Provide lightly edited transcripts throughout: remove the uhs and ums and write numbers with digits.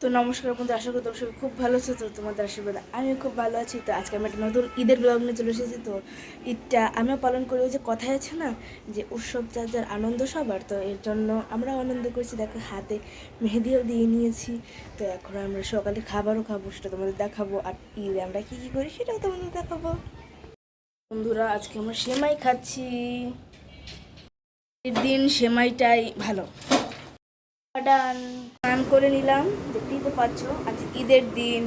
তো নমস্কার বন্ধু, আশা করি তোমরা সবাই খুব ভালো আছো। তো তোমাদের আশীর্বাদ আমিও খুব ভালো আছি। তো আজকে আমি একটা নতুন ঈদের ব্লগ নিয়ে চলে এসেছি। তো ঈদটা আমিও পালন করি, ওই যে কথায় আছে না যে উৎসব যার যার আনন্দ সবার, তো এর জন্য আমরাও আনন্দ করছি। দেখো হাতে মেহেদিও দিয়ে নিয়েছি। তো এখন আমরা সকালে খাবারও খাবো, সেটা তোমাদের দেখাবো। আর ঈদে আমরা কী কী করি সেটাও তোমাদের দেখাবো। বন্ধুরা, আজকে আমরা সেমাই খাচ্ছি। ঈদের দিন সেমাইটাই ভালো। স্নান করে নিলাম, দেখতেই তো পাচ্ছ। আজকে ঈদের দিন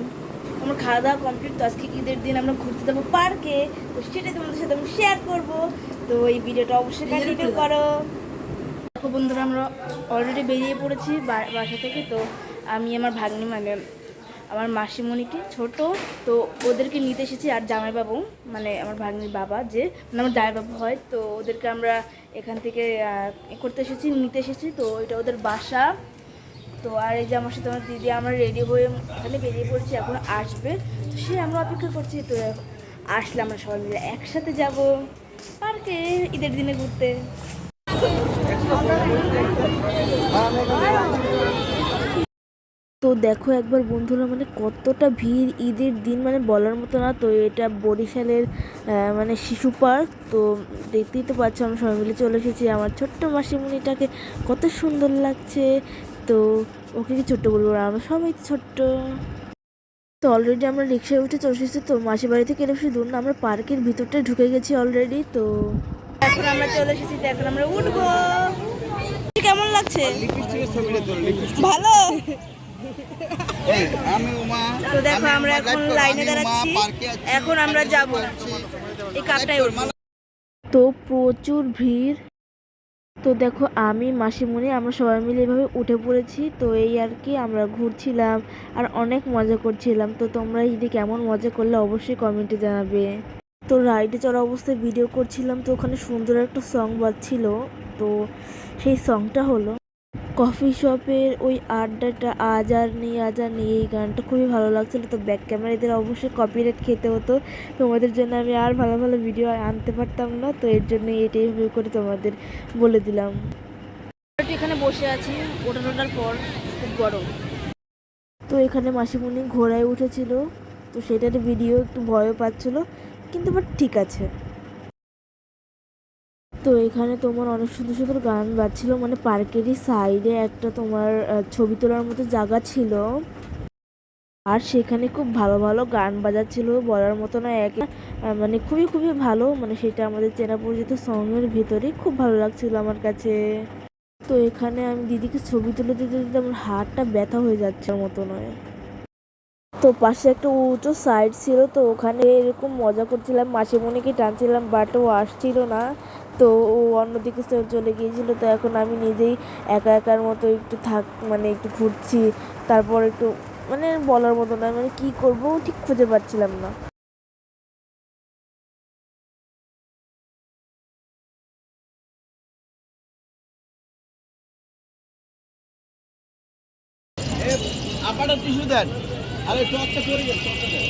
আমার খাওয়া দাওয়া কমপ্লিট। তো আজকে ঈদের দিন আমরা ঘুরতে যাবো পার্কে, তো সেটাই তোমাদের সাথে আমি শেয়ার করবো। তো এই ভিডিওটা অবশ্যই কন্টিনিউ করো। দেখো বন্ধুরা, আমরা অলরেডি বেরিয়ে পড়েছি বাসা থেকে। তো আমি আমার ভাগ্নি মানে আমার মাসিমণিকে ছোট, তো ওদেরকে নিতে এসেছি। আর জামাইবাবু মানে আমার ভাগ্নির বাবা, যে মানে আমার জামাইবাবু হয়, তো ওদেরকে আমরা এখান থেকে নিতে এসেছি। তো এটা ওদের বাসা। তো আর এই যে আমার সাথে আমার দিদি, আমরা রেডি হয়ে এখানে বেরিয়ে পড়ছি, এখন আসবে। তো সে আমরা অপেক্ষা করছি। তো আসলে আমরা সবাই মিলে একসাথে যাব পার্কে ঈদের দিনে ঘুরতে। তো দেখো একবার বন্ধুরা, মানে কতটা ভিড় ঈদের দিন, মানে বলার মতো না। তো এটা বরিশালের মানে শিশু পার্ক। তো দেখতেই তো পাচ্ছ, আমরা সবাই মিলে চলে এসেছি। আমার ছোট্ট মাসিমণিটাকে কত সুন্দর লাগছে। তো ওকে কি ছোট্ট বলবো, আমরা সবাই ছোট্ট। তো অলরেডি আমরা রিক্সায় উঠে চলে এসেছি। তো মাসির বাড়ি থেকে বেশি দূর না, আমরা পার্কের ভিতরটায় ঢুকে গেছি অলরেডি। তো এখন আমরা চলে এসেছি, তো এখন আমরা উঠবো। কেমন লাগছে? ভালো। তো দেখো আমরা এখন লাইনে দাঁড়াচ্ছি, এখন আমরা যাব এই কাপটাই উঠবো। তো প্রচুর ভিড়। তো দেখো আমি মাসিমণি আমরা সবাই মিলে এভাবে উঠে পড়েছি। তো এই আর কি, আমরা ঘুরছিলাম আর অনেক মজা করছিলাম। তো তোমরা ঈদে কেমন মজা করলে অবশ্যই কমেন্টে জানাবে। তো রাইডে চড়া অবস্থায় ভিডিও করছিলাম, তো ওখানে সুন্দর একটা সং বাজছিল। তো সেই সংটা হলো কফি শপের ওই আড্ডাটা, আজ আর নেই, এই গানটা খুবই ভালো লাগছিলো। তো ব্যাক ক্যামেরা এদের অবশ্যই কপিরাইট খেতে হতো, তোমাদের জন্য আমি আর ভালো ভালো ভিডিও আনতে পারতাম না। তো এর জন্য এটাই ভাবে করে তোমাদের বলে দিলাম। এখানে বসে আছি ওঠানোটার পর, খুব গরম। তো এখানে মাসিমণি ঘোড়ায় উঠেছিল, তো সেটার ভিডিও একটু ভয়ও পাচ্ছিলো, কিন্তু বাট ঠিক আছে। তো এখানে তোমার অনেক সুন্দর সুন্দর গান বাজছিল, মানে পার্কেরই সাইডে একটা তোমার ছবি তোলার মতো জায়গা ছিল। আর সেখানে খুব ভালো ভালো গান বাজাচ্ছিল, বলার মতো না। এক মানে খুবই খুবই ভালো, মানে সেটা আমাদের চেনা পরিচিত সঙের ভিতরে খুব ভালো লাগছিল আমার কাছে। তো এখানে আমি দিদিকে ছবি তুলে দিতে দিতে আমার হাতটা ব্যথা হয়ে যাচ্ছে মতো নয়। তো পাশে একটা উঁচু সাইড ছিল, তো ওখানে এরকম মজা করছিলাম, মাসিমণিকে টানছিলাম, বাট ও আসছিল না। তো ও অন্যদিকে চলে গিয়েছিল। তো এখন আমি নিজেই একা একার মতো একটু মানে একটু ঘুরছি। তারপর একটু মানে বলার মতো না, মানে কি করব ঠিক খুঁজে পাচ্ছিলাম না। আপাটা টিস্যু দেন, আরে টকটা করে দেন, টকটা দেন।